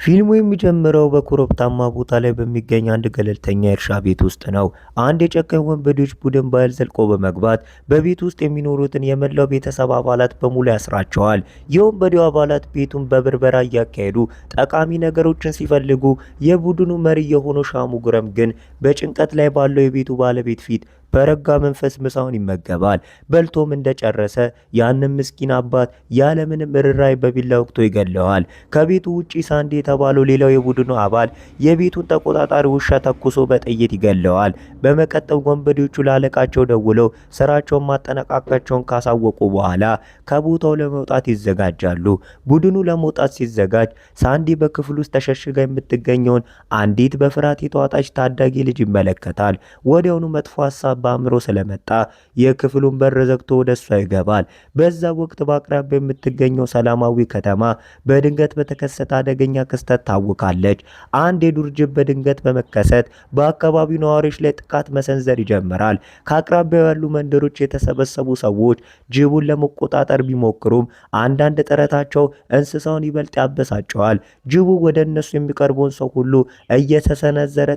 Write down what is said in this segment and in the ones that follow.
ፊልሙ የሚጀምረው በኮረብታማ ቦታ ላይ በሚገኝ አንድ ገለልተኛ የእርሻ ቤት ውስጥ ነው። አንድ የጨካኝ ወንበዴዎች ቡድን በኃይል ዘልቆ በመግባት በቤት ውስጥ የሚኖሩትን የመላው ቤተሰብ አባላት በሙሉ ያስራቸዋል። የወንበዴው አባላት ቤቱን በብርበራ እያካሄዱ ጠቃሚ ነገሮችን ሲፈልጉ፣ የቡድኑ መሪ የሆነው ሻሙግረም ግን በጭንቀት ላይ ባለው የቤቱ ባለቤት ፊት በረጋ መንፈስ ምሳውን ይመገባል። በልቶም እንደጨረሰ ያንን ምስኪን አባት ያለምንም ርኅራኄ በቢላ ወግቶ ይገለዋል። ከቤቱ ውጪ ሳንዲ የተባለው ሌላው የቡድኑ አባል የቤቱን ተቆጣጣሪ ውሻ ተኩሶ በጥይት ይገለዋል። በመቀጠል ወንበዴዎቹ ላለቃቸው ደውለው ስራቸውን ማጠናቀቃቸውን ካሳወቁ በኋላ ከቦታው ለመውጣት ይዘጋጃሉ። ቡድኑ ለመውጣት ሲዘጋጅ ሳንዲ በክፍል ውስጥ ተሸሽጋ የምትገኘውን አንዲት በፍርሃት የተዋጠች ታዳጊ ልጅ ይመለከታል። ወዲያውኑ መጥፎ ሀሳብ በአእምሮ ስለመጣ የክፍሉን በር ዘግቶ ወደ እሷ ይገባል። በዛ ወቅት በአቅራቢያ የምትገኘው ሰላማዊ ከተማ በድንገት በተከሰተ አደገኛ ክስተት ታውካለች። አንድ የዱር ጅብ በድንገት በመከሰት በአካባቢው ነዋሪዎች ላይ ጥቃት መሰንዘር ይጀምራል። ከአቅራቢያው ያሉ መንደሮች የተሰበሰቡ ሰዎች ጅቡን ለመቆጣጠር ቢሞክሩም አንዳንድ ጥረታቸው እንስሳውን ይበልጥ ያበሳጨዋል። ጅቡ ወደ እነሱ የሚቀርበውን ሰው ሁሉ እየተሰነዘረ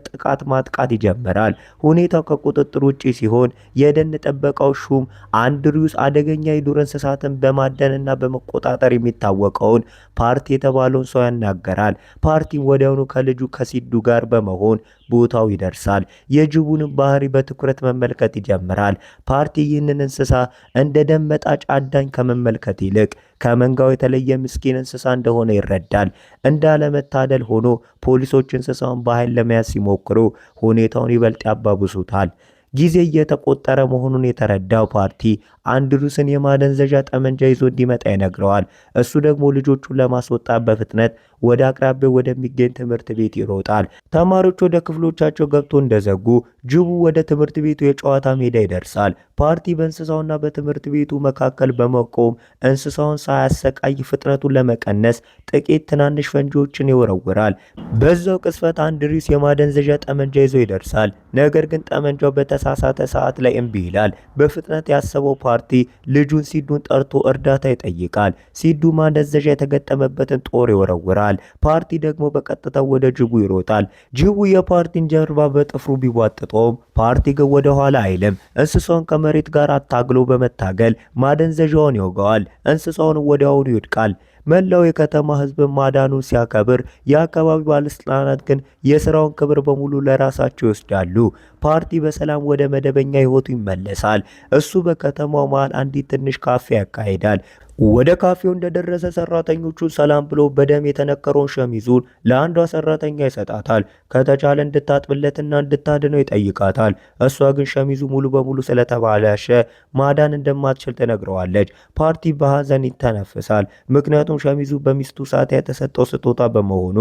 ማጥቃት ይጀምራል። ሁኔታው ከቁጥጥር ውጪ ሲሆን የደን ጥበቃው ሹም አንድሪውስ አደገኛ የዱር እንስሳትን በማደንና በመቆጣጠር የሚታወቀውን ፓርቲ የተባለውን ሰው ያናገራል። ፓርቲም ወዲያውኑ ከልጁ ከሲዱ ጋር በመሆን ቦታው ይደርሳል። የጅቡንም ባህሪ በትኩረት መመልከት ይጀምራል። ፓርቲ ይህንን እንስሳ እንደ ደም መጣጭ አዳኝ ከመመልከት ይልቅ ከመንጋው የተለየ ምስኪን እንስሳ እንደሆነ ይረዳል። እንዳለመታደል ሆኖ ፖሊሶች እንስሳውን በኃይል ለመያዝ ሲሞክሩ ሁኔታውን ይበልጥ ያባብሱታል። ጊዜ እየተቆጠረ መሆኑን የተረዳው ፓርቲ አንድሩስን የማደንዘዣ ጠመንጃ ይዞ እንዲመጣ ይነግረዋል። እሱ ደግሞ ልጆቹን ለማስወጣት በፍጥነት ወደ አቅራቢያው ወደሚገኝ ትምህርት ቤት ይሮጣል። ተማሪዎች ወደ ክፍሎቻቸው ገብቶ እንደዘጉ ጅቡ ወደ ትምህርት ቤቱ የጨዋታ ሜዳ ይደርሳል። ፓርቲ በእንስሳውና በትምህርት ቤቱ መካከል በመቆም እንስሳውን ሳያሰቃይ ፍጥነቱን ለመቀነስ ጥቂት ትናንሽ ፈንጂዎችን ይወረውራል። በዛው ቅስፈት አንድሪስ የማደንዘዣ ጠመንጃ ይዞ ይደርሳል። ነገር ግን ጠመንጃው በተሳሳተ ሰዓት ላይ እምቢ ይላል። በፍጥነት ያሰበው ፓርቲ ልጁን ሲዱን ጠርቶ እርዳታ ይጠይቃል። ሲዱ ማደንዘዣ የተገጠመበትን ጦር ይወረውራል። ፓርቲ ደግሞ በቀጥታ ወደ ጅቡ ይሮጣል። ጅቡ የፓርቲን ጀርባ በጥፍሩ ቢቧጥጠውም ፓርቲ ግን ወደ ኋላ አይልም። እንስሳውን ከመሬት ጋር አታግሎ በመታገል ማደንዘዣውን ይወጋዋል። እንስሳውን ወዲያውኑ ይወድቃል። መላው የከተማ ህዝብ ማዳኑን ሲያከብር፣ የአካባቢው ባለስልጣናት ግን የስራውን ክብር በሙሉ ለራሳቸው ይወስዳሉ። ፓርቲ በሰላም ወደ መደበኛ ህይወቱ ይመለሳል። እሱ በከተማው መሃል አንዲት ትንሽ ካፌ ያካሂዳል። ወደ ካፌው እንደደረሰ ሰራተኞቹን ሰላም ብሎ በደም የተነከረውን ሸሚዙን ለአንዷ ሰራተኛ ይሰጣታል። ከተቻለ እንድታጥብለትና እንድታድነው ይጠይቃታል። እሷ ግን ሸሚዙ ሙሉ በሙሉ ስለተበላሸ ማዳን እንደማትችል ትነግረዋለች። ፓርቲ በሐዘን ይተነፍሳል። ምክንያቱም ሸሚዙ በሚስቱ ሳቲያ የተሰጠው ስጦታ በመሆኑ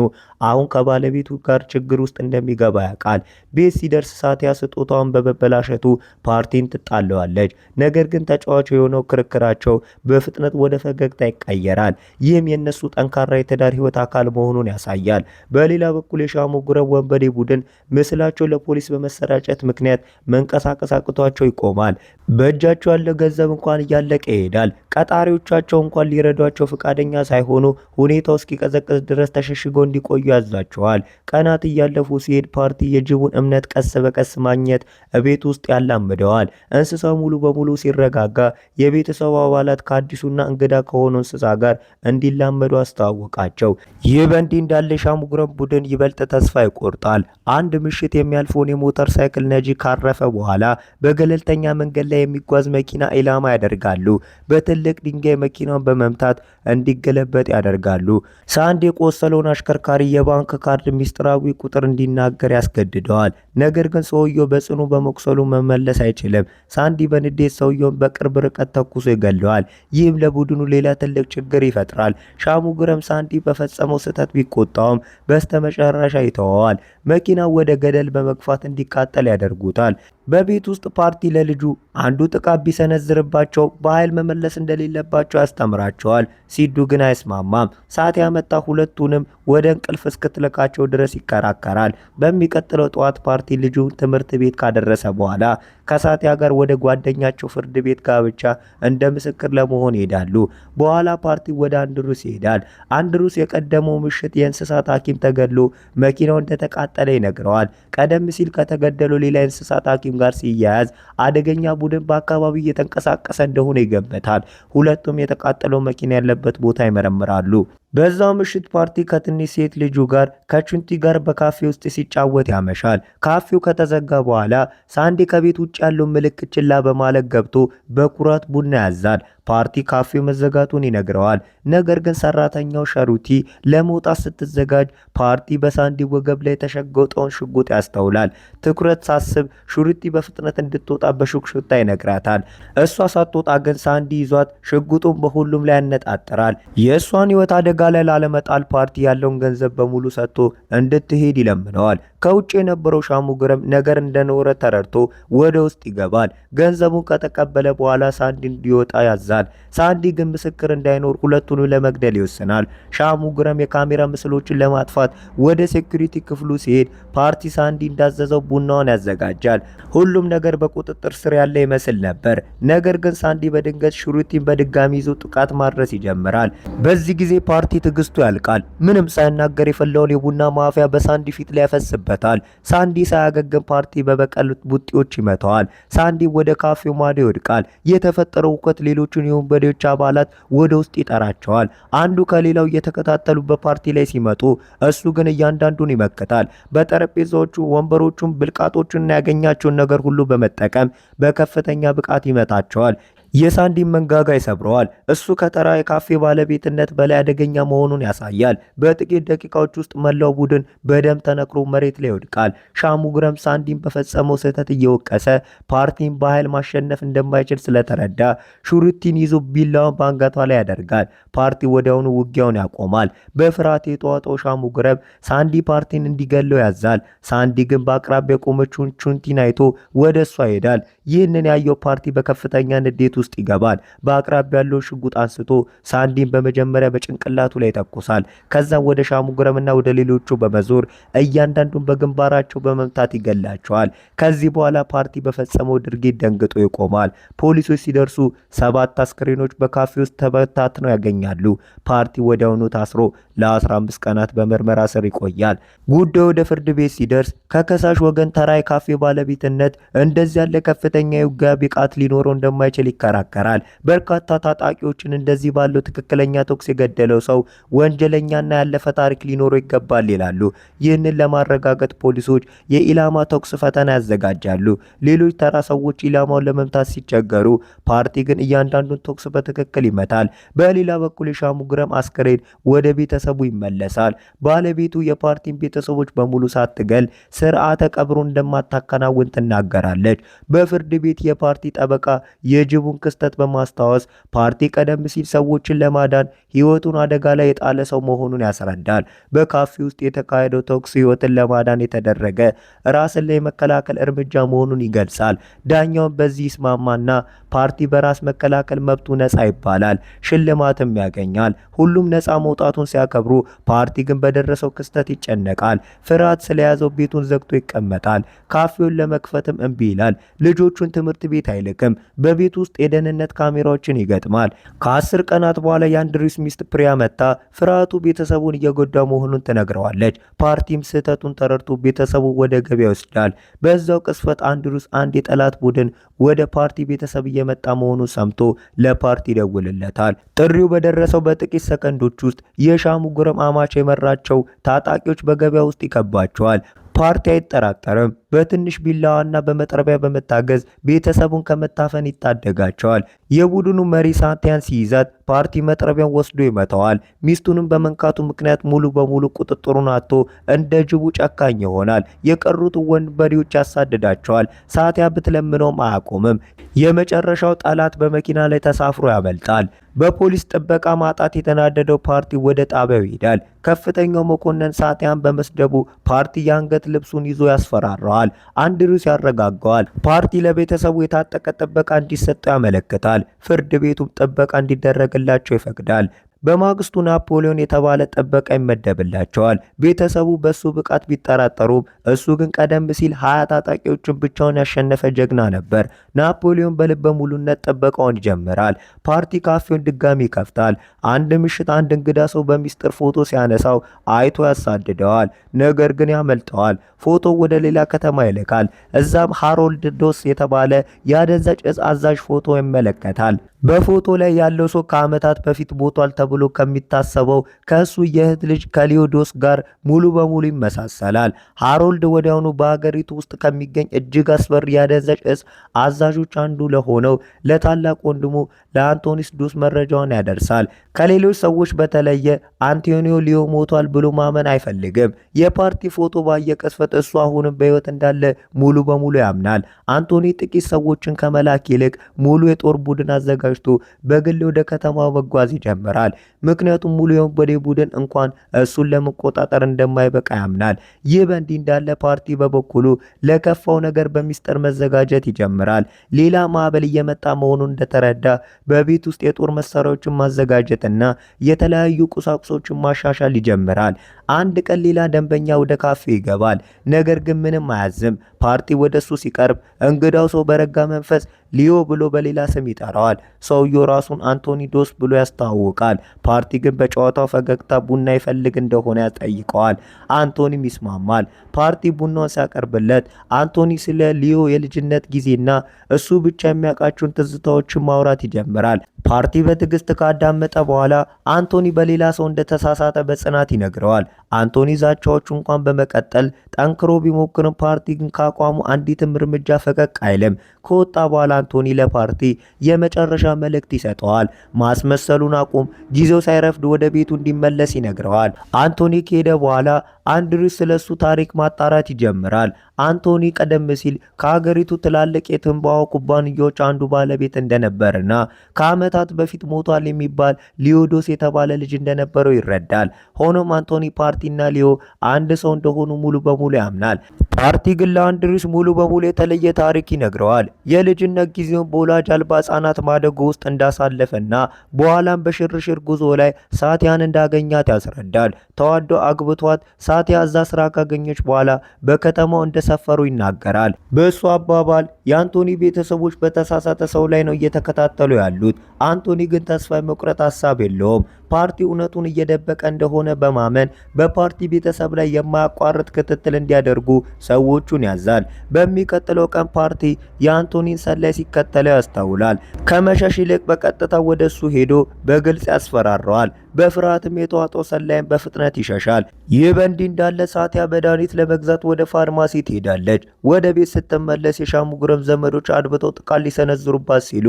አሁን ከባለቤቱ ጋር ችግር ውስጥ እንደሚገባ ያውቃል። ቤት ሲደርስ ሳቲያ ስጦታውን በመበላሸቱ ፓርቲን ትጣለዋለች። ነገር ግን ተጫዋች የሆነው ክርክራቸው በፍጥነት ወደ ፈገግታ ይቀየራል። ይህም የነሱ ጠንካራ የትዳር ህይወት አካል መሆኑን ያሳያል። በሌላ በኩል የሻሙግረም ወንበዴ ቡድን ምስላቸው ለፖሊስ በመሰራጨት ምክንያት መንቀሳቀስ አቅቷቸው ይቆማል። በእጃቸው ያለ ገንዘብ እንኳን እያለቀ ይሄዳል። ቀጣሪዎቻቸው እንኳን ሊረዷቸው ፈቃደኛ ሳይሆኑ ሁኔታው እስኪቀዘቅዝ ድረስ ተሸሽገው እንዲቆዩ ያዛቸዋል። ቀናት እያለፉ ሲሄድ ፓርቲ የጅቡን እምነት ቀስ በቀስ ማግኘት ቤት ውስጥ ያላምደዋል። እንስሳው ሙሉ በሙሉ ሲረጋጋ የቤተሰቡ አባላት ከአዲሱና እንግዳ ከሆነው እንስሳ ጋር እንዲላመዱ አስተዋወቃቸው። ይህ በእንዲህ እንዳለ ሻሙግረም ቡድን ይበልጥ ተስፋ ይቆርጣል። አንድ ምሽት የሚያልፈውን የሞተር ሳይክል ነጂ ካረፈ በኋላ በገለልተኛ መንገድ ላይ የሚጓዝ መኪና ኢላማ ያደርጋሉ። በትልቅ ድንጋይ መኪናውን በመምታት እንዲገለበጥ ያደርጋሉ። ሳንዲ የቆሰለውን አሽከርካሪ የባንክ ካርድ ሚስጥራዊ ቁጥር እንዲናገር ያስገድደዋል። ነገር ግን ሰውየው በጽኑ በመቁሰሉ መመለስ አይችልም። ሳንዲ በንዴት ሰውየውን በቅርብ ርቀት ተኩሶ ይገለዋል። ይህም ለቡድኑ ሌላ ትልቅ ችግር ይፈጥራል። ሻሙግረም ሳንዲ በፈጸመው ስህተት ቢቆጣውም በስተመጨረሻ ይተወዋል። መኪናው ወደ ገደል በመግፋት እንዲቃጠል ያደርጉታል። በቤት ውስጥ ፓርቲ ለልጁ አንዱ ጥቃት ቢሰነዝርባቸው በኃይል መመለስ እንደሌለባቸው ያስተምራቸዋል። ሲዱ ግን አይስማማም። ሳቲያ መጣ ሁለቱንም ወደ እንቅልፍ እስክትልካቸው ድረስ ይከራከራል። በሚቀጥለው ጠዋት ፓርቲ ልጁ ትምህርት ቤት ካደረሰ በኋላ ከሳቲያ ጋር ወደ ጓደኛቸው ፍርድ ቤት ጋብቻ እንደ ምስክር ለመሆን ይሄዳሉ። በኋላ ፓርቲ ወደ አንድሩስ ይሄዳል። አንድሩስ የቀደመው ምሽት የእንስሳት ሐኪም ተገድሎ መኪናው እንደተቃጠለ ይነግረዋል። ቀደም ሲል ከተገደለው ሌላ የእንስሳት ሐኪም ጋር ሲያያዝ አደገኛ ቡድን በአካባቢው እየተንቀሳቀሰ እንደሆነ ይገመታል። ሁለቱም የተቃጠለው መኪና ያለበት ቦታ ይመረምራሉ። በዛው ምሽት ፓርቲ ከትንሽ ሴት ልጁ ጋር ከቹንቲ ጋር በካፌ ውስጥ ሲጫወት ያመሻል። ካፌው ከተዘጋ በኋላ ሳንዲ ከቤት ውጭ ያለውን ምልክት ችላ በማለት ገብቶ በኩራት ቡና ያዛል። ፓርቲ ካፌው መዘጋቱን ይነግረዋል። ነገር ግን ሰራተኛው ሸሩቲ ለመውጣት ስትዘጋጅ ፓርቲ በሳንዲ ወገብ ላይ የተሸጎጠውን ሽጉጥ ያስተውላል። ትኩረት ሳስብ ሹሩቲ በፍጥነት እንድትወጣ በሹክሹክታ ይነግራታል። እሷ ሳትወጣ ግን ሳንዲ ይዟት ሽጉጡን በሁሉም ላይ ያነጣጥራል። የእሷን ሕይወት አደጋ ላይ ላለመጣል ፓርቲ ያለውን ገንዘብ በሙሉ ሰጥቶ እንድትሄድ ይለምነዋል። ከውጭ የነበረው ሻሙግረም ነገር እንደኖረ ተረድቶ ወደ ውስጥ ይገባል። ገንዘቡን ከተቀበለ በኋላ ሳንዲ እንዲወጣ ያዛል። ሳንዲ ግን ምስክር እንዳይኖር ሁለቱንም ለመግደል ይወስናል። ሻሙግረም የካሜራ ምስሎችን ለማጥፋት ወደ ሴኩሪቲ ክፍሉ ሲሄድ ፓርቲ ሳንዲ እንዳዘዘው ቡናውን ያዘጋጃል። ሁሉም ነገር በቁጥጥር ስር ያለ ይመስል ነበር። ነገር ግን ሳንዲ በድንገት ሹሩቲን በድጋሚ ይዞ ጥቃት ማድረስ ይጀምራል። በዚህ ጊዜ ፓርቲ ትዕግስቱ ያልቃል። ምንም ሳይናገር የፈላውን የቡና ማፍያ በሳንዲ ፊት ላይ ያፈስበታል። ሳንዲ ሳያገግም ፓርቲ በበቀል ቡጢዎች ይመታዋል። ሳንዲ ወደ ካፌው ማዶ ይወድቃል። የተፈጠረው ሁከት ሌሎቹን የወንበዴዎች አባላት ወደ ውስጥ ይጠራቸዋል። አንዱ ከሌላው እየተከታተሉ በፓርቲ ላይ ሲመጡ እሱ ግን እያንዳንዱን ይመክታል። በጠረጴዛዎቹ ወንበሮቹን፣ ብልቃጦቹንና ያገኛቸውን ነገር ሁሉ በመጠቀም በከፍተኛ ብቃት ይመታቸዋል። የሳንዲን መንጋጋ ይሰብረዋል። እሱ ከተራ የካፌ ባለቤትነት በላይ አደገኛ መሆኑን ያሳያል። በጥቂት ደቂቃዎች ውስጥ መላው ቡድን በደም ተነክሮ መሬት ላይ ይወድቃል። ሻሙግረም ሳንዲን በፈጸመው ስህተት እየወቀሰ ፓርቲን በኃይል ማሸነፍ እንደማይችል ስለተረዳ ሹሩቲን ይዞ ቢላውን በአንገቷ ላይ ያደርጋል። ፓርቲ ወዲያውኑ ውጊያውን ያቆማል። በፍርሃት የተዋጠው ሻሙግረም ሳንዲ ፓርቲን እንዲገለው ያዛል። ሳንዲ ግን በአቅራቢያ የቆመችውን ቹንቲን አይቶ ወደ እሷ ይሄዳል። ይህንን ያየው ፓርቲ በከፍተኛ ንዴት ውስጥ ይገባል። በአቅራቢያ ያለው ሽጉጥ አንስቶ ሳንዲን በመጀመሪያ በጭንቅላቱ ላይ ተኩሳል። ከዛም ወደ ሻሙግረምና ወደ ሌሎቹ በመዞር እያንዳንዱን በግንባራቸው በመምታት ይገላቸዋል። ከዚህ በኋላ ፓርቲ በፈጸመው ድርጊት ደንግጦ ይቆማል። ፖሊሶች ሲደርሱ 7 አስክሬኖች በካፌ ውስጥ ተበታትነው ያገኛሉ። ፓርቲ ወዲያውኑ ታስሮ ለ15 ቀናት በምርመራ ስር ይቆያል። ጉዳዩ ወደ ፍርድ ቤት ሲደርስ ከከሳሽ ወገን ተራ የካፌ ባለቤትነት እንደዚህ ያለ ከፍተኛ የውጊያ ብቃት ሊኖረው እንደማይችል ይከራከራል። በርካታ ታጣቂዎችን እንደዚህ ባለው ትክክለኛ ተኩስ የገደለው ሰው ወንጀለኛና ያለፈ ታሪክ ሊኖረው ይገባል ይላሉ። ይህንን ለማረጋገጥ ፖሊሶች የኢላማ ተኩስ ፈተና ያዘጋጃሉ። ሌሎች ተራ ሰዎች ኢላማውን ለመምታት ሲቸገሩ፣ ፓርቲ ግን እያንዳንዱን ተኩስ በትክክል ይመታል። በሌላ በኩል የሻሙግረም አስክሬን ወደ ቤተሰቡ ይመለሳል። ባለቤቱ የፓርቲን ቤተሰቦች በሙሉ ሳትገል ስርዓተ ቀብሩን እንደማታከናውን ትናገራለች። በፍርድ ቤት የፓርቲ ጠበቃ የጅቡን ክስተት በማስታወስ ፓርቲ ቀደም ሲል ሰዎችን ለማዳን ህይወቱን አደጋ ላይ የጣለ ሰው መሆኑን ያስረዳል። በካፌ ውስጥ የተካሄደው ተኩስ ህይወትን ለማዳን የተደረገ ራስን ላይ የመከላከል እርምጃ መሆኑን ይገልጻል። ዳኛውን በዚህ ይስማማና ፓርቲ በራስ መከላከል መብቱ ነፃ ይባላል። ሽልማትም ያገኛል። ሁሉም ነፃ መውጣቱን ሲያከብሩ፣ ፓርቲ ግን በደረሰው ክስተት ይጨነቃል። ፍርሃት ስለያዘው ቤቱን ዘግቶ ይቀመጣል። ካፌውን ለመክፈትም እምቢ ይላል። ልጆቹን ትምህርት ቤት አይልክም። በቤት ውስጥ የደህንነት ካሜራዎችን ይገጥማል። ከ10 ቀናት በኋላ የአንድሪስ ሚስት ፕሪያ መታ ፍርሃቱ ቤተሰቡን እየጎዳ መሆኑን ትነግረዋለች። ፓርቲም ስህተቱን ተረድቶ ቤተሰቡ ወደ ገበያ ይወስዳል። በዛው ቅስፈት አንድሪስ አንድ የጠላት ቡድን ወደ ፓርቲ ቤተሰብ እየመጣ መሆኑን ሰምቶ ለፓርቲ ይደውልለታል። ጥሪው በደረሰው በጥቂት ሰከንዶች ውስጥ የሻሙግረም አማች የመራቸው ታጣቂዎች በገበያ ውስጥ ይከባቸዋል። ፓርቲ አይጠራጠርም። በትንሽ ቢላዋና በመጥረቢያ በመታገዝ ቤተሰቡን ከመታፈን ይታደጋቸዋል። የቡድኑ መሪ ሳቲያን ሲይዛት ፓርቲ መጥረቢያን ወስዶ ይመታዋል። ሚስቱንም በመንካቱ ምክንያት ሙሉ በሙሉ ቁጥጥሩን አጥቶ እንደ ጅቡ ጨካኝ ይሆናል። የቀሩት ወንበዴዎች ያሳድዳቸዋል። ሳቲያ ብትለምነውም አያቆምም። የመጨረሻው ጠላት በመኪና ላይ ተሳፍሮ ያመልጣል። በፖሊስ ጥበቃ ማጣት የተናደደው ፓርቲ ወደ ጣቢያው ይሄዳል። ከፍተኛው መኮንን ሳቲያን በመስደቡ ፓርቲ የአንገት ልብሱን ይዞ ያስፈራራዋል። ይነግረዋል። አንድሪውስ ያረጋጋዋል። ፓርቲ ለቤተሰቡ የታጠቀ ጥበቃ እንዲሰጠው ያመለክታል። ፍርድ ቤቱም ጥበቃ እንዲደረግላቸው ይፈቅዳል። በማግስቱ ናፖሊዮን የተባለ ጥበቃ ይመደብላቸዋል። ቤተሰቡ በሱ ብቃት ቢጠራጠሩም እሱ ግን ቀደም ሲል 20 ታጣቂዎችን ብቻውን ያሸነፈ ጀግና ነበር። ናፖሊዮን በልበ ሙሉነት ጥበቃውን ይጀምራል። ፓርቲ ካፌውን ድጋሚ ይከፍታል። አንድ ምሽት አንድ እንግዳ ሰው በሚስጥር ፎቶ ሲያነሳው አይቶ ያሳድደዋል። ነገር ግን ያመልጠዋል። ፎቶ ወደ ሌላ ከተማ ይልካል። እዛም ሃሮልድ ዶስ የተባለ የአደንዛዥ እጽ አዛዥ ፎቶ ይመለከታል። በፎቶ ላይ ያለው ሰው ከዓመታት በፊት ሞቷል ተብሎ ከሚታሰበው ከሱ የእህት ልጅ ከሊዮዶስ ጋር ሙሉ በሙሉ ይመሳሰላል። ሃሮልድ ወዲያውኑ በሀገሪቱ ውስጥ ከሚገኝ እጅግ አስፈሪ የአደንዛዥ እጽ አዛዦች አንዱ ለሆነው ለታላቅ ወንድሙ ለአንቶኒስ ዶስ መረጃውን ያደርሳል። ከሌሎች ሰዎች በተለየ አንቶኒዮ ሊዮ ሞቷል ብሎ ማመን አይፈልግም። የፓርቲ ፎቶ ባየ ቅጽበት እሱ አሁንም በሕይወት እንዳለ ሙሉ በሙሉ ያምናል። አንቶኒ ጥቂት ሰዎችን ከመላክ ይልቅ ሙሉ የጦር ቡድን አዘጋጅቶ በግል ወደ ከተማው መጓዝ ይጀምራል። ምክንያቱም ሙሉ የወንበዴ ቡድን እንኳን እሱን ለመቆጣጠር እንደማይበቃ ያምናል። ይህ በእንዲህ እንዳለ ፓርቲ በበኩሉ ለከፋው ነገር በሚስጥር መዘጋጀት ይጀምራል። ሌላ ማዕበል እየመጣ መሆኑን እንደተረዳ በቤት ውስጥ የጦር መሳሪያዎችን ማዘጋጀትና የተለያዩ ቁሳቁሶችን ማሻሻል ይጀምራል። አንድ ቀን ሌላ ደንበኛ ወደ ካፌ ይገባል። ነገር ግን ምንም አያዝም። ፓርቲ ወደሱ ሲቀርብ እንግዳው ሰው በረጋ መንፈስ ሊዮ ብሎ በሌላ ስም ይጠራዋል። ሰውየው ራሱን አንቶኒ ዶስ ብሎ ያስተዋውቃል። ፓርቲ ግን በጨዋታው ፈገግታ ቡና ይፈልግ እንደሆነ ያጠይቀዋል። አንቶኒም ይስማማል። ፓርቲ ቡናውን ሲያቀርብለት አንቶኒ ስለ ሊዮ የልጅነት ጊዜና እሱ ብቻ የሚያውቃቸውን ትዝታዎችን ማውራት ይጀምራል። ፓርቲ በትዕግስት ካዳመጠ በኋላ አንቶኒ በሌላ ሰው እንደተሳሳተ በጽናት ይነግረዋል። አንቶኒ ዛቻዎቹ እንኳን በመቀጠል ጠንክሮ ቢሞክርም ፓርቲ ግን ካቋሙ አንዲትም እርምጃ ፈቀቅ አይልም። ከወጣ በኋላ አንቶኒ ለፓርቲ የመጨረሻ መልእክት ይሰጠዋል። ማስመሰሉን አቁም፣ ጊዜው ሳይረፍድ ወደ ቤቱ እንዲመለስ ይነግረዋል። አንቶኒ ከሄደ በኋላ አንድሪውስ ስለሱ ታሪክ ማጣራት ይጀምራል። አንቶኒ ቀደም ሲል ከሀገሪቱ ትላልቅ የትንባሆ ኩባንያዎች አንዱ ባለቤት እንደነበርና ከዓመታት በፊት ሞቷል የሚባል ሊዮዶስ የተባለ ልጅ እንደነበረው ይረዳል። ሆኖም አንቶኒ ፓርቲና ሊዮ አንድ ሰው እንደሆኑ ሙሉ በሙሉ ያምናል። ፓርቲ ግን ለአንድሪውስ ሙሉ በሙሉ የተለየ ታሪክ ይነግረዋል። የልጅነት ጊዜውን በወላጅ አልባ ሕፃናት ማደጎ ውስጥ እንዳሳለፈና በኋላም በሽርሽር ጉዞ ላይ ሳቲያን እንዳገኛት ያስረዳል። ተዋዶ አግብቷት ሳቲያ እዛ ስራ ካገኘች በኋላ በከተማው እንደሰፈሩ ይናገራል። በእሱ አባባል የአንቶኒ ቤተሰቦች በተሳሳተ ሰው ላይ ነው እየተከታተሉ ያሉት። አንቶኒ ግን ተስፋ የመቁረጥ ሀሳብ የለውም። ፓርቲ እውነቱን እየደበቀ እንደሆነ በማመን በፓርቲ ቤተሰብ ላይ የማያቋርጥ ክትትል እንዲያደርጉ ሰዎቹን ያዛል። በሚቀጥለው ቀን ፓርቲ የአንቶኒን ሰላይ ሲከተለው ያስተውላል። ከመሸሽ ይልቅ በቀጥታ ወደሱ ሄዶ በግልጽ ያስፈራረዋል። በፍርሃትም የተዋጠው ሰላይም በፍጥነት ይሸሻል። ይህ በእንዲህ እንዳለ ሳቲያ መድኃኒት ለመግዛት ወደ ፋርማሲ ትሄዳለች። ወደ ቤት ስትመለስ የሻሙግረም ዘመዶች አድብተው ጥቃት ሊሰነዝሩባት ሲሉ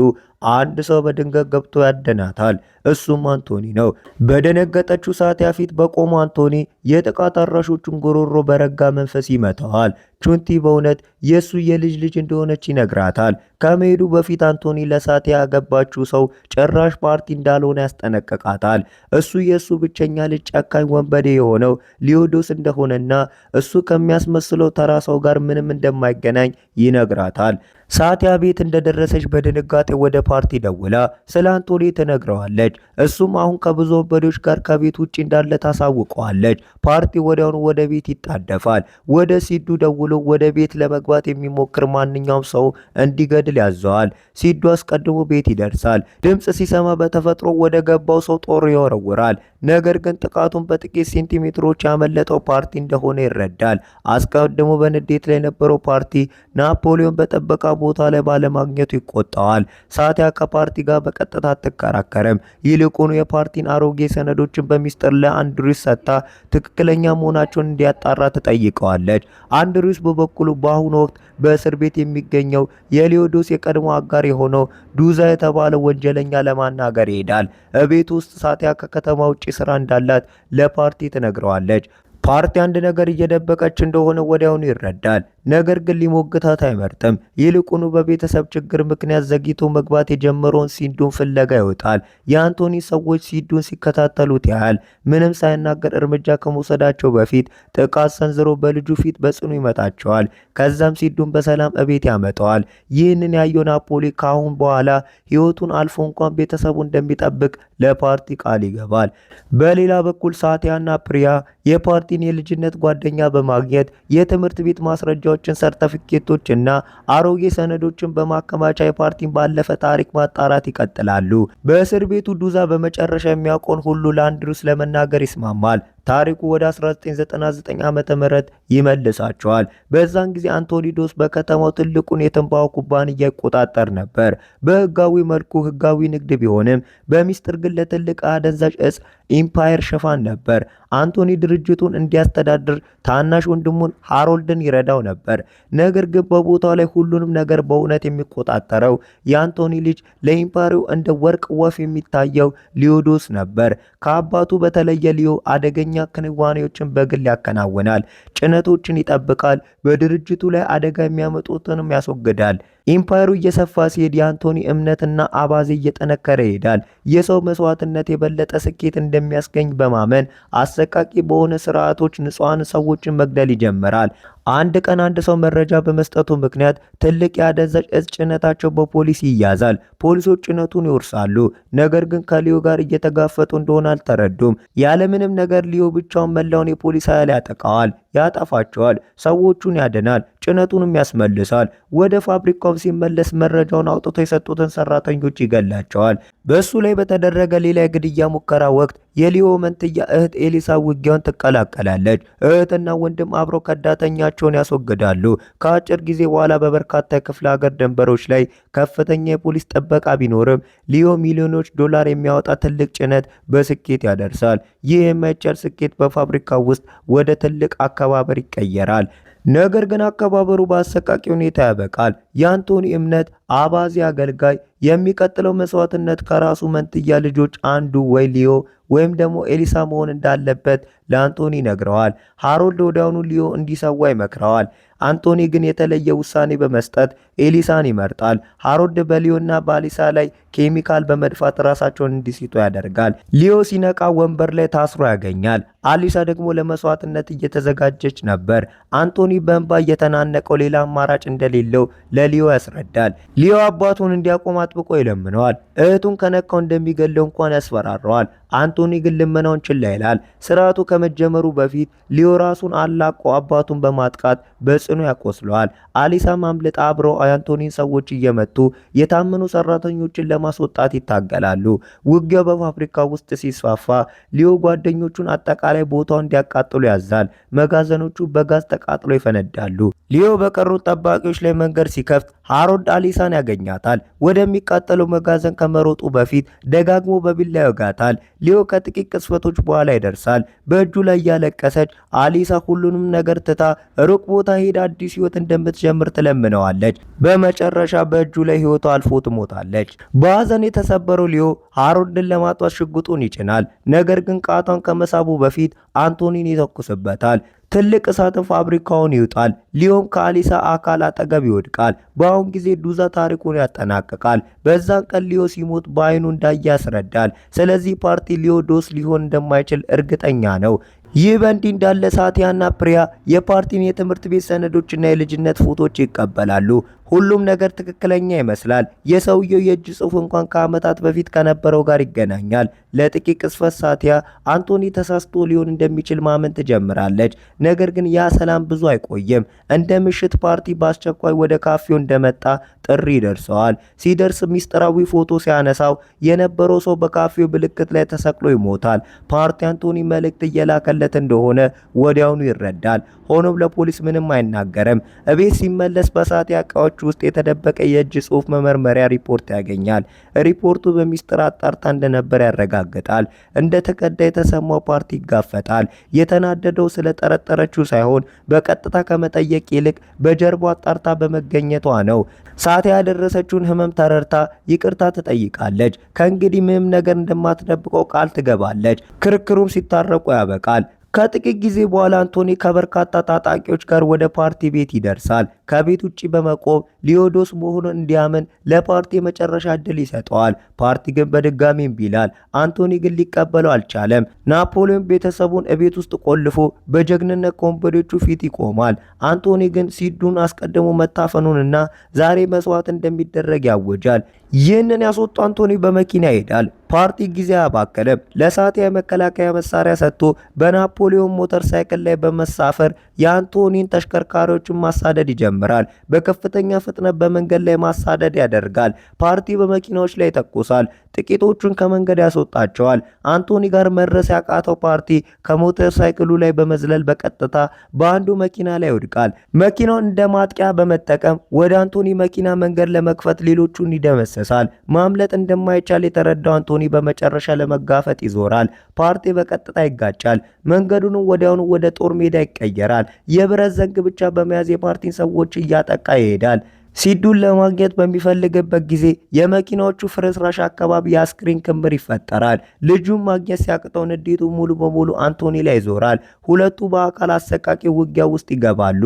አንድ ሰው በድንገት ገብቶ ያደናታል። እሱም አንቶኒ ነው። በደነገጠችው ሳቲያ ፊት በቆመው አንቶኒ የጥቃት አድራሾቹን ጉሮሮ በረጋ መንፈስ ይመታዋል። ቹንቲ በእውነት የሱ የልጅ ልጅ እንደሆነች ይነግራታል። ከመሄዱ በፊት አንቶኒ ለሳቲያ ያገባችው ሰው ጭራሽ ፓርቲ እንዳልሆነ ያስጠነቅቃታል። እሱ የሱ ብቸኛ ልጅ ጨካኝ ወንበዴ የሆነው ሊዮዶስ እንደሆነና እሱ ከሚያስመስለው ተራ ሰው ጋር ምንም እንደማይገናኝ ይነግራታል። ሳቲያ ቤት እንደደረሰች በድንጋጤ ወደ ፓርቲ ደውላ ስለ አንቶኒ ትነግረዋለች። እሱም አሁን ከብዙ ወንበዴዎች ጋር ከቤት ውጭ እንዳለ ታሳውቀዋለች። ፓርቲ ወዲያውኑ ወደ ቤት ይጣደፋል። ወደ ሲዱ ደውሎ ወደ ቤት ለመግባት የሚሞክር ማንኛውም ሰው እንዲገድል ያዘዋል። ሲዱ አስቀድሞ ቤት ይደርሳል። ድምፅ ሲሰማ በተፈጥሮ ወደ ገባው ሰው ጦር ይወረውራል። ነገር ግን ጥቃቱን በጥቂት ሴንቲሜትሮች ያመለጠው ፓርቲ እንደሆነ ይረዳል። አስቀድሞ በንዴት ላይ የነበረው ፓርቲ ናፖሊዮን በጠበቃ ቦታ ላይ ባለማግኘቱ ይቆጣዋል። ሳቲያ ከፓርቲ ጋር በቀጥታ አትከራከርም። ይልቁኑ የፓርቲን አሮጌ ሰነዶችን በሚስጥር ለአንድሪውስ ሰጥታ ትክክለኛ መሆናቸውን እንዲያጣራ ትጠይቀዋለች። አንድሪውስ በበኩሉ በአሁኑ ወቅት በእስር ቤት የሚገኘው የሊዮዶስ የቀድሞ አጋር የሆነው ዱዛ የተባለ ወንጀለኛ ለማናገር ይሄዳል። እቤት ውስጥ ሳቲያ ከከተማ ውጭ ስራ እንዳላት ለፓርቲ ትነግረዋለች። ፓርቲ አንድ ነገር እየደበቀች እንደሆነ ወዲያውኑ ይረዳል። ነገር ግን ሊሞግታት አይመርጥም። ይልቁኑ በቤተሰብ ችግር ምክንያት ዘግይቶ መግባት የጀመረውን ሲዶን ፍለጋ ይወጣል። የአንቶኒ ሰዎች ሲዶን ሲከታተሉት ያህል ምንም ሳይናገር እርምጃ ከመውሰዳቸው በፊት ጥቃት ሰንዝሮ በልጁ ፊት በጽኑ ይመታቸዋል። ከዛም ሲዶን በሰላም እቤት ያመጣዋል። ይህንን ያየው ናፖሊ ከአሁን በኋላ ህይወቱን አልፎ እንኳን ቤተሰቡ እንደሚጠብቅ ለፓርቲ ቃል ይገባል። በሌላ በኩል ሳቲያና ፕሪያ የፓርቲን የልጅነት ጓደኛ በማግኘት የትምህርት ቤት ማስረጃዎችን፣ ሰርተፊኬቶች እና አሮጌ ሰነዶችን በማከማቻ የፓርቲን ባለፈ ታሪክ ማጣራት ይቀጥላሉ። በእስር ቤቱ ዱዛ በመጨረሻ የሚያውቀውን ሁሉ ለአንድሩስ ለመናገር ይስማማል። ታሪኩ ወደ 1999 ዓ.ም ይመልሳቸዋል። በዛን ጊዜ አንቶኒዶስ በከተማው ትልቁን የትንባሆ ኩባንያ ይቆጣጠር ነበር። በህጋዊ መልኩ ህጋዊ ንግድ ቢሆንም በሚስጥር ግን ለትልቅ አደንዛዥ እጽ ኢምፓየር ሽፋን ነበር። አንቶኒ ድርጅቱን እንዲያስተዳድር ታናሽ ወንድሙን ሃሮልድን ይረዳው ነበር። ነገር ግን በቦታው ላይ ሁሉንም ነገር በእውነት የሚቆጣጠረው የአንቶኒ ልጅ ለኢምፓየሩ እንደ ወርቅ ወፍ የሚታየው ሊዮዶስ ነበር። ከአባቱ በተለየ ሊዮ አደገኛ ክንዋኔዎችን በግል ያከናውናል። ጭነቶችን ይጠብቃል። በድርጅቱ ላይ አደጋ የሚያመጡትንም ያስወግዳል። ኢምፓየሩ እየሰፋ ሲሄድ የአንቶኒ እምነትና አባዜ እየጠነከረ ይሄዳል። የሰው መስዋዕትነት የበለጠ ስኬት እንደሚያስገኝ በማመን አሰቃቂ በሆነ ስርዓቶች ንጹሃን ሰዎችን መግደል ይጀምራል። አንድ ቀን አንድ ሰው መረጃ በመስጠቱ ምክንያት ትልቅ የአደንዛዥ እጽ ጭነታቸው በፖሊስ ይያዛል። ፖሊሶች ጭነቱን ይወርሳሉ። ነገር ግን ከሊዮ ጋር እየተጋፈጡ እንደሆነ አልተረዱም። ያለምንም ነገር ሊዮ ብቻውን መላውን የፖሊስ ኃይል ያጠቃዋል፣ ያጠፋቸዋል፣ ሰዎቹን ያድናል፣ ጭነቱንም ያስመልሳል። ወደ ፋብሪካው ሲመለስ መረጃውን አውጥቶ የሰጡትን ሰራተኞች ይገላቸዋል። በሱ ላይ በተደረገ ሌላ የግድያ ሙከራ ወቅት የሊዮ መንትያ እህት ኤሊሳ ውጊያውን ትቀላቀላለች። እህትና ወንድም አብረው ከዳተኛቸውን ያስወግዳሉ። ከአጭር ጊዜ በኋላ በበርካታ የክፍለ ሀገር ድንበሮች ላይ ከፍተኛ የፖሊስ ጥበቃ ቢኖርም ሊዮ ሚሊዮኖች ዶላር የሚያወጣ ትልቅ ጭነት በስኬት ያደርሳል። ይህ የማይቻል ስኬት በፋብሪካው ውስጥ ወደ ትልቅ አከባበር ይቀየራል። ነገር ግን አከባበሩ በአሰቃቂ ሁኔታ ያበቃል። የአንቶኒ እምነት አባዜ አገልጋይ የሚቀጥለው መስዋዕትነት ከራሱ መንትያ ልጆች አንዱ ወይ ሊዮ ወይም ደግሞ ኤሊሳ መሆን እንዳለበት ለአንቶኒ ይነግረዋል። ሃሮልድ ወዲያውኑ ሊዮ እንዲሰዋ ይመክረዋል። አንቶኒ ግን የተለየ ውሳኔ በመስጠት ኤሊሳን ይመርጣል። ሃሮልድ በሊዮና በአሊሳ ላይ ኬሚካል በመድፋት ራሳቸውን እንዲስቱ ያደርጋል። ሊዮ ሲነቃ ወንበር ላይ ታስሮ ያገኛል። አሊሳ ደግሞ ለመስዋዕትነት እየተዘጋጀች ነበር። አንቶኒ በእንባ እየተናነቀው ሌላ አማራጭ እንደሌለው ለሊዮ ያስረዳል። ሊዮ አባቱን እንዲያቆም አጥብቆ ይለምነዋል። እህቱን ከነካው እንደሚገለው እንኳን ያስፈራረዋል። አንቶኒ ግን ልመናውን ችላ ይላል። ስርዓቱ ከመጀመሩ በፊት ሊዮ ራሱን አላቆ አባቱን በማጥቃት በጽኑ ያቆስለዋል። አሊሳ ማምለጥ አብረው የአንቶኒን ሰዎች እየመቱ የታመኑ ሰራተኞችን ለማስወጣት ይታገላሉ። ውጊያው በፋብሪካ ውስጥ ሲስፋፋ ሊዮ ጓደኞቹን አጠቃላይ ቦታውን እንዲያቃጥሉ ያዛል። መጋዘኖቹ በጋዝ ተቃጥሎ ይፈነዳሉ። ሊዮ በቀሩት ጠባቂዎች ላይ መንገድ ሲከፍት ሃሮልድ አሊሳን ያገኛታል። ወደሚቃጠለው መጋዘን ከመሮጡ በፊት ደጋግሞ በቢላ ይወጋታል። ሊዮ ከጥቂት ቅስፈቶች በኋላ ይደርሳል። በእጁ ላይ ያለቀሰች አሊሳ ሁሉንም ነገር ትታ ሩቅ ቦታ ሄዳ አዲስ ህይወት እንደምትጀምር ትለምነዋለች። በመጨረሻ በእጁ ላይ ህይወቷ አልፎ ትሞታለች። በሐዘን የተሰበረው ሊዮ ሃሮልድን ለማጥፋት ሽጉጡን ይጭናል። ነገር ግን ቃቷን ከመሳቡ በፊት አንቶኒን ይተኩስበታል። ትልቅ እሳትን ፋብሪካውን ይውጣል። ሊዮም ከአሊሳ አካል አጠገብ ይወድቃል። በአሁን ጊዜ ዱዛ ታሪኩን ያጠናቅቃል። በዛን ቀን ሊዮ ሲሞት በአይኑ እንዳየ ያስረዳል። ስለዚህ ፓርቲ ሊዮ ዶስ ሊሆን እንደማይችል እርግጠኛ ነው። ይህ በእንዲህ እንዳለ ሳቲያና ፕሪያ የፓርቲን የትምህርት ቤት ሰነዶችና የልጅነት ፎቶዎች ይቀበላሉ። ሁሉም ነገር ትክክለኛ ይመስላል። የሰውየው የእጅ ጽሑፍ እንኳን ከዓመታት በፊት ከነበረው ጋር ይገናኛል። ለጥቂት ቅስፈት ሳቲያ አንቶኒ ተሳስቶ ሊሆን እንደሚችል ማመን ትጀምራለች። ነገር ግን ያ ሰላም ብዙ አይቆይም። እንደ ምሽት ፓርቲ በአስቸኳይ ወደ ካፌው እንደመጣ ጥሪ ይደርሰዋል። ሲደርስ ሚስጥራዊ ፎቶ ሲያነሳው የነበረው ሰው በካፌው ምልክት ላይ ተሰቅሎ ይሞታል። ፓርቲ አንቶኒ መልእክት እየላከለት እንደሆነ ወዲያውኑ ይረዳል። ሆኖም ለፖሊስ ምንም አይናገርም። እቤት ሲመለስ በሳቲያ እቃዎች ውስጥ የተደበቀ የእጅ ጽሑፍ መመርመሪያ ሪፖርት ያገኛል። ሪፖርቱ በሚስጥር አጣርታ እንደነበር ያረጋግጣል። እንደ ተቀዳ የተሰማው ፓርቲ ይጋፈጣል። የተናደደው ስለጠረጠረችው ሳይሆን በቀጥታ ከመጠየቅ ይልቅ በጀርባ አጣርታ በመገኘቷ ነው። ሳቲያ ያደረሰችውን ህመም ተረድታ ይቅርታ ትጠይቃለች። ከእንግዲህ ምንም ነገር እንደማትደብቀው ቃል ትገባለች። ክርክሩም ሲታረቁ ያበቃል። ከጥቂት ጊዜ በኋላ አንቶኒ ከበርካታ ታጣቂዎች ጋር ወደ ፓርቲ ቤት ይደርሳል። ከቤት ውጪ በመቆም ሊዮዶስ መሆኑን እንዲያምን ለፓርቲ የመጨረሻ እድል ይሰጠዋል። ፓርቲ ግን በድጋሚ እምቢ ይላል። አንቶኒ ግን ሊቀበለው አልቻለም። ናፖሊዮን ቤተሰቡን እቤት ውስጥ ቆልፎ በጀግንነት ከወንበዴዎቹ ፊት ይቆማል። አንቶኒ ግን ሲዱን አስቀድሞ መታፈኑንና ዛሬ መስዋዕት እንደሚደረግ ያወጃል። ይህንን ያስወጡ አንቶኒ በመኪና ይሄዳል። ፓርቲ ጊዜ አያባከለም። ለሳት የመከላከያ መሳሪያ ሰጥቶ በናፖሊዮን ሞተር ሳይክል ላይ በመሳፈር የአንቶኒን ተሽከርካሪዎችን ማሳደድ ይጀምራል። በከፍተኛ ፍጥነት በመንገድ ላይ ማሳደድ ያደርጋል። ፓርቲ በመኪናዎች ላይ ይተኩሳል። ጥቂቶቹን ከመንገድ ያስወጣቸዋል። አንቶኒ ጋር መድረስ ያቃተው ፓርቲ ከሞተር ሳይክሉ ላይ በመዝለል በቀጥታ በአንዱ መኪና ላይ ይወድቃል። መኪናውን እንደ ማጥቂያ በመጠቀም ወደ አንቶኒ መኪና መንገድ ለመክፈት ሌሎቹን ይደመሰሳል። ማምለጥ እንደማይቻል የተረዳው አንቶኒ በመጨረሻ ለመጋፈጥ ይዞራል። ፓርቲ በቀጥታ ይጋጫል። መንገዱንም ወዲያውኑ ወደ ጦር ሜዳ ይቀየራል። የብረት ዘንግ ብቻ በመያዝ የፓርቲን ሰዎች እያጠቃ ይሄዳል። ሲዱን ለማግኘት በሚፈልግበት ጊዜ የመኪናዎቹ ፍርስራሽ አካባቢ የአስክሬን ክምር ይፈጠራል። ልጁን ማግኘት ሲያቅተው ንዴቱ ሙሉ በሙሉ አንቶኒ ላይ ይዞራል። ሁለቱ በአካል አሰቃቂ ውጊያ ውስጥ ይገባሉ።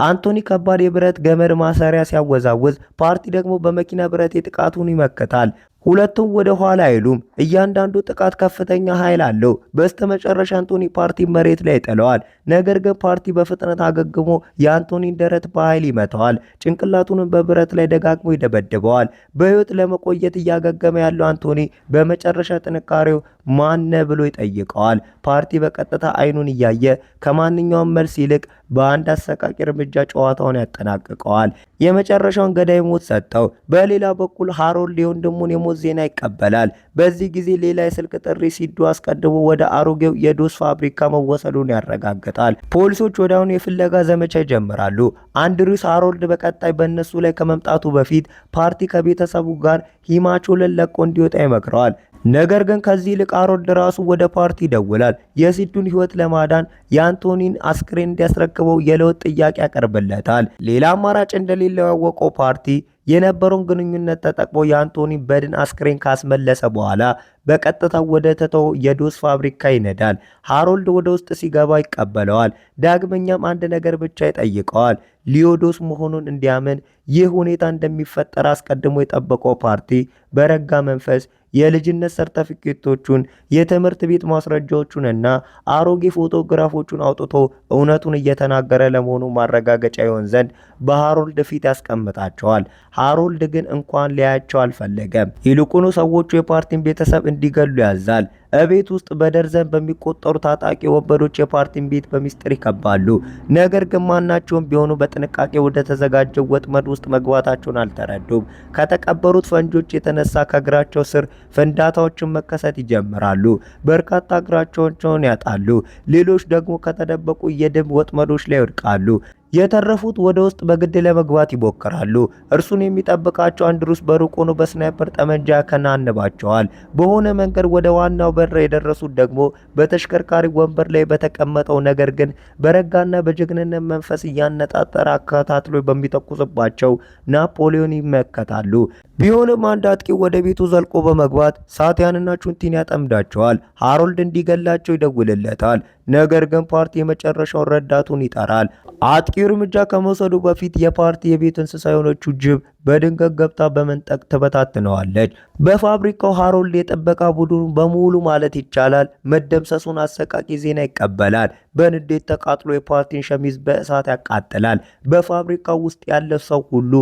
አንቶኒ ከባድ የብረት ገመድ ማሰሪያ ሲያወዛውዝ፣ ፓርቲ ደግሞ በመኪና ብረት ጥቃቱን ይመክታል። ሁለቱም ወደ ኋላ አይሉም። እያንዳንዱ ጥቃት ከፍተኛ ኃይል አለው። በስተመጨረሻ አንቶኒ ፓርቲ መሬት ላይ ይጥለዋል። ነገር ግን ፓርቲ በፍጥነት አገግሞ የአንቶኒን ደረት በኃይል ይመታዋል። ጭንቅላቱንም በብረት ላይ ደጋግሞ ይደበድበዋል። በሕይወት ለመቆየት እያገገመ ያለው አንቶኒ በመጨረሻ ጥንካሬው ማነ ብሎ ይጠይቀዋል። ፓርቲ በቀጥታ አይኑን እያየ ከማንኛውም መልስ ይልቅ በአንድ አሰቃቂ እርምጃ ጨዋታውን ያጠናቅቀዋል። የመጨረሻውን ገዳይ ሞት ሰጠው። በሌላ በኩል ሃሮልድ የወንድሙን የሞት ዜና ይቀበላል። በዚህ ጊዜ ሌላ የስልክ ጥሪ ሲዱ አስቀድሞ ወደ አሮጌው የዶስ ፋብሪካ መወሰዱን ያረጋግጣል። ፖሊሶች ወዲያውኑ የፍለጋ ዘመቻ ይጀምራሉ። አንድሪውስ ሃሮልድ በቀጣይ በእነሱ ላይ ከመምጣቱ በፊት ፓርቲ ከቤተሰቡ ጋር ሂማቾልን ለቆ እንዲወጣ ይመክረዋል። ነገር ግን ከዚህ ይልቅ ሃሮልድ ራሱ ወደ ፓርቲ ይደውላል። የሲዱን ሕይወት ለማዳን የአንቶኒን አስክሬን እንዲያስረክበው የለውጥ ጥያቄ ያቀርብለታል። ሌላ አማራጭ እንደሌለው ያወቀው ፓርቲ የነበረውን ግንኙነት ተጠቅሞ የአንቶኒን በድን አስክሬን ካስመለሰ በኋላ በቀጥታ ወደ ተተው የዶስ ፋብሪካ ይነዳል። ሃሮልድ ወደ ውስጥ ሲገባ ይቀበለዋል። ዳግመኛም አንድ ነገር ብቻ ይጠይቀዋል፣ ሊዮዶስ መሆኑን እንዲያምን። ይህ ሁኔታ እንደሚፈጠር አስቀድሞ የጠበቀው ፓርቲ በረጋ መንፈስ የልጅነት ሰርተፊኬቶቹን፣ የትምህርት ቤት ማስረጃዎቹንና አሮጌ ፎቶግራፎቹን አውጥቶ እውነቱን እየተናገረ ለመሆኑ ማረጋገጫ ይሆን ዘንድ በሃሮልድ ፊት ያስቀምጣቸዋል። ሃሮልድ ግን እንኳን ሊያያቸው አልፈለገም። ይልቁኑ ሰዎቹ የፓርቲን ቤተሰብ እንዲገሉ ያዛል። እቤት ውስጥ በደርዘን በሚቆጠሩ ታጣቂ ወንበዶች የፓርቲን ቤት በሚስጥር ይከባሉ። ነገር ግን ማናቸውም ቢሆኑ በጥንቃቄ ወደ ተዘጋጀው ወጥመድ ውስጥ መግባታቸውን አልተረዱም። ከተቀበሩት ፈንጆች የተነሳ ከእግራቸው ስር ፍንዳታዎችን መከሰት ይጀምራሉ። በርካታ እግራቸውን ያጣሉ። ሌሎች ደግሞ ከተደበቁ የደም ወጥመዶች ላይ ይወድቃሉ። የተረፉት ወደ ውስጥ በግድ ለመግባት ይሞክራሉ። እርሱን የሚጠብቃቸው አንድሩስ በሩቅ ሆኖ በስናይፐር ጠመንጃ ያከናንባቸዋል። በሆነ መንገድ ወደ ዋናው በር የደረሱት ደግሞ በተሽከርካሪ ወንበር ላይ በተቀመጠው ነገር ግን በረጋና በጀግንነት መንፈስ እያነጣጠረ አከታትሎ በሚተኩስባቸው ናፖሊዮን ይመከታሉ። ቢሆንም አንድ አጥቂ ወደ ቤቱ ዘልቆ በመግባት ሳቲያንና ቹንቲን ያጠምዳቸዋል። ሃሮልድ እንዲገላቸው ይደውልለታል። ነገር ግን ፓርቲ የመጨረሻውን ረዳቱን ይጠራል። አጥቂው እርምጃ ከመውሰዱ በፊት የፓርቲ የቤት እንስሳ የሆነችው ጅብ በድንገት ገብታ በመንጠቅ ትበታትነዋለች። በፋብሪካው ሃሮልድ የጥበቃ ቡድኑ በሙሉ ማለት ይቻላል መደምሰሱን አሰቃቂ ዜና ይቀበላል። በንዴት ተቃጥሎ የፓርቲን ሸሚዝ በእሳት ያቃጥላል። በፋብሪካው ውስጥ ያለ ሰው ሁሉ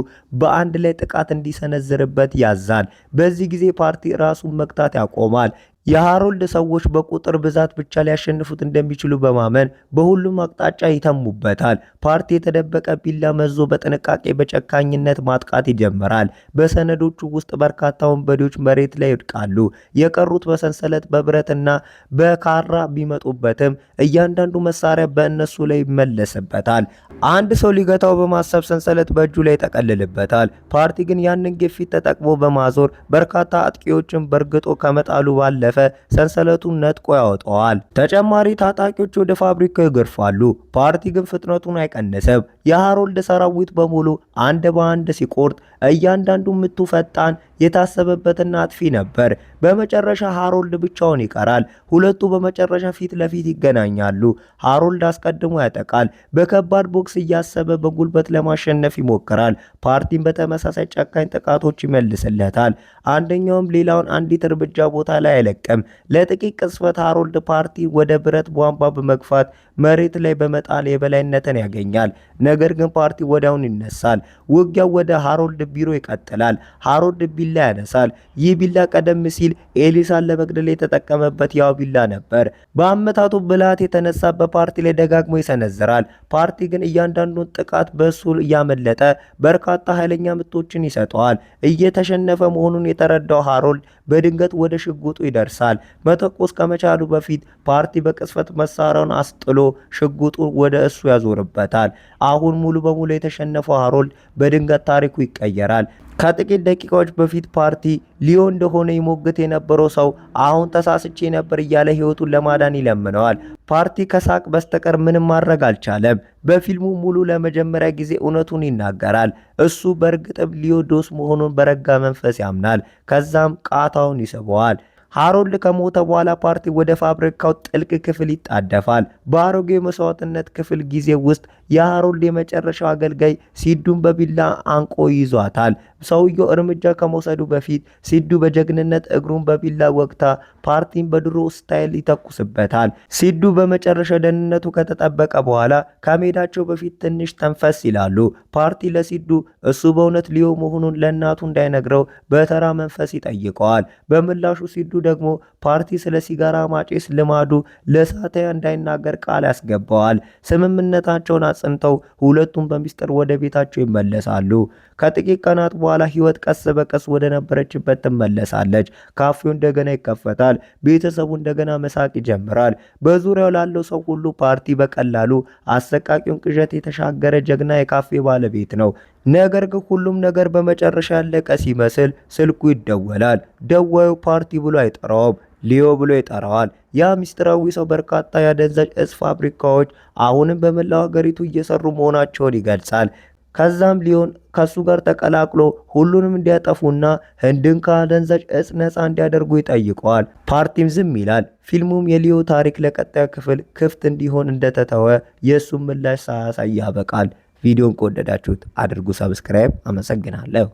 በአንድ ላይ ጥቃት እንዲሰነዝርበት ያዛል። በዚህ ጊዜ ፓርቲ ራሱን መግታት ያቆማል። የሃሮልድ ሰዎች በቁጥር ብዛት ብቻ ሊያሸንፉት እንደሚችሉ በማመን በሁሉም አቅጣጫ ይተሙበታል። ፓርቲ የተደበቀ ቢላ መዞ በጥንቃቄ በጨካኝነት ማጥቃት ይጀምራል። በሰነዶቹ ውስጥ በርካታ ወንበዴዎች መሬት ላይ ይወድቃሉ። የቀሩት በሰንሰለት በብረትና በካራ ቢመጡበትም እያንዳንዱ መሳሪያ በእነሱ ላይ ይመለስበታል። አንድ ሰው ሊገታው በማሰብ ሰንሰለት በእጁ ላይ ይጠቀልልበታል። ፓርቲ ግን ያንን ግፊት ተጠቅሞ በማዞር በርካታ አጥቂዎችን በርግጦ ከመጣሉ ባለፈ ሰንሰለቱን ነጥቆ ያወጣዋል። ተጨማሪ ታጣቂዎች ወደ ፋብሪካው ይገርፋሉ። ፓርቲ ግን ፍጥነቱን አይቀንስም። የሃሮልድ ሰራዊት በሙሉ አንድ በአንድ ሲቆርጥ እያንዳንዱ ምቱ ፈጣን፣ የታሰበበትና አጥፊ ነበር። በመጨረሻ ሃሮልድ ብቻውን ይቀራል። ሁለቱ በመጨረሻ ፊት ለፊት ይገናኛሉ። ሃሮልድ አስቀድሞ ያጠቃል። በከባድ ቦክስ እያሰበ በጉልበት ለማሸነፍ ይሞክራል። ፓርቲም በተመሳሳይ ጨካኝ ጥቃቶች ይመልስለታል። አንደኛውም ሌላውን አንዲት እርምጃ ቦታ ላይ አይለቅም። ለጥቂት ቅጽበት ሃሮልድ ፓርቲ ወደ ብረት ቧንቧ በመግፋት መሬት ላይ በመጣል የበላይነትን ያገኛል። ነገር ግን ፓርቲ ወዲያውኑ ይነሳል። ውጊያው ወደ ሃሮልድ ቢሮ ይቀጥላል። ሃሮልድ ቢላ ያነሳል። ይህ ቢላ ቀደም ሲል ኤሊሳን ለመግደል የተጠቀመበት ያው ቢላ ነበር። በአመታቱ ብልሃት የተነሳ በፓርቲ ላይ ደጋግሞ ይሰነዝራል። ፓርቲ ግን እያንዳንዱን ጥቃት በእሱ እያመለጠ በርካታ ኃይለኛ ምቶችን ይሰጠዋል። እየተሸነፈ መሆኑን የተረዳው ሃሮልድ በድንገት ወደ ሽጉጡ ይደርሳል። መተኮስ ከመቻሉ በፊት ፓርቲ በቅጽበት መሳሪያውን አስጥሎ ሽጉጡን ወደ እሱ ያዞርበታል። አሁን ሙሉ በሙሉ የተሸነፈው ሃሮልድ በድንገት ታሪኩ ይቀየራል። ከጥቂት ደቂቃዎች በፊት ፓርቲ ሊዮ እንደሆነ ይሞግት የነበረው ሰው አሁን ተሳስቼ ነበር እያለ ህይወቱን ለማዳን ይለምነዋል። ፓርቲ ከሳቅ በስተቀር ምንም ማድረግ አልቻለም። በፊልሙ ሙሉ ለመጀመሪያ ጊዜ እውነቱን ይናገራል። እሱ በእርግጥም ሊዮ ዶስ መሆኑን በረጋ መንፈስ ያምናል። ከዛም ቃታውን ይስበዋል። ሃሮልድ ከሞተ በኋላ ፓርቲ ወደ ፋብሪካው ጥልቅ ክፍል ይጣደፋል። በአሮጌው መስዋዕትነት ክፍል ጊዜ ውስጥ የሃሮልድ የመጨረሻው አገልጋይ ሲዱን በቢላ አንቆ ይዟታል። ሰውየው እርምጃ ከመውሰዱ በፊት ሲዱ በጀግንነት እግሩን በቢላ ወግታ ፓርቲን በድሮ ስታይል ይተኩስበታል። ሲዱ በመጨረሻ ደህንነቱ ከተጠበቀ በኋላ ከሜዳቸው በፊት ትንሽ ተንፈስ ይላሉ። ፓርቲ ለሲዱ እሱ በእውነት ሊዮ መሆኑን ለእናቱ እንዳይነግረው በተራ መንፈስ ይጠይቀዋል። በምላሹ ሲዱ ደግሞ ፓርቲ ስለ ሲጋራ ማጨስ ልማዱ ለሳታያ እንዳይናገር ቃል ያስገባዋል። ስምምነታቸውን አጽንተው ሁለቱም በሚስጥር ወደ ቤታቸው ይመለሳሉ። ከጥቂት ቀናት በኋላ ህይወት ቀስ በቀስ ወደ ነበረችበት ትመለሳለች። ካፌው እንደገና ይከፈታል። ቤተሰቡ እንደገና መሳቅ ይጀምራል። በዙሪያው ላለው ሰው ሁሉ ፓርቲ በቀላሉ አሰቃቂውን ቅዠት የተሻገረ ጀግና የካፌ ባለቤት ነው። ነገር ግን ሁሉም ነገር በመጨረሻ ያለቀ ሲመስል ስልኩ ይደወላል። ደዋዩ ፓርቲ ብሎ አይጠራውም፣ ሊዮ ብሎ ይጠራዋል። ያ ሚስጥራዊ ሰው በርካታ የአደንዛዥ እጽ ፋብሪካዎች አሁንም በመላው ሀገሪቱ እየሰሩ መሆናቸውን ይገልጻል። ከዛም ሊዮን ከሱ ጋር ተቀላቅሎ ሁሉንም እንዲያጠፉና ህንድን ከአደንዛዥ እጽ ነፃ እንዲያደርጉ ይጠይቀዋል። ፓርቲም ዝም ይላል። ፊልሙም የሊዮ ታሪክ ለቀጣዩ ክፍል ክፍት እንዲሆን እንደተተወ የእሱም ምላሽ ሳያሳይ ያበቃል። ቪዲዮን ከወደዳችሁት አድርጉ፣ ሰብስክራይብ። አመሰግናለሁ።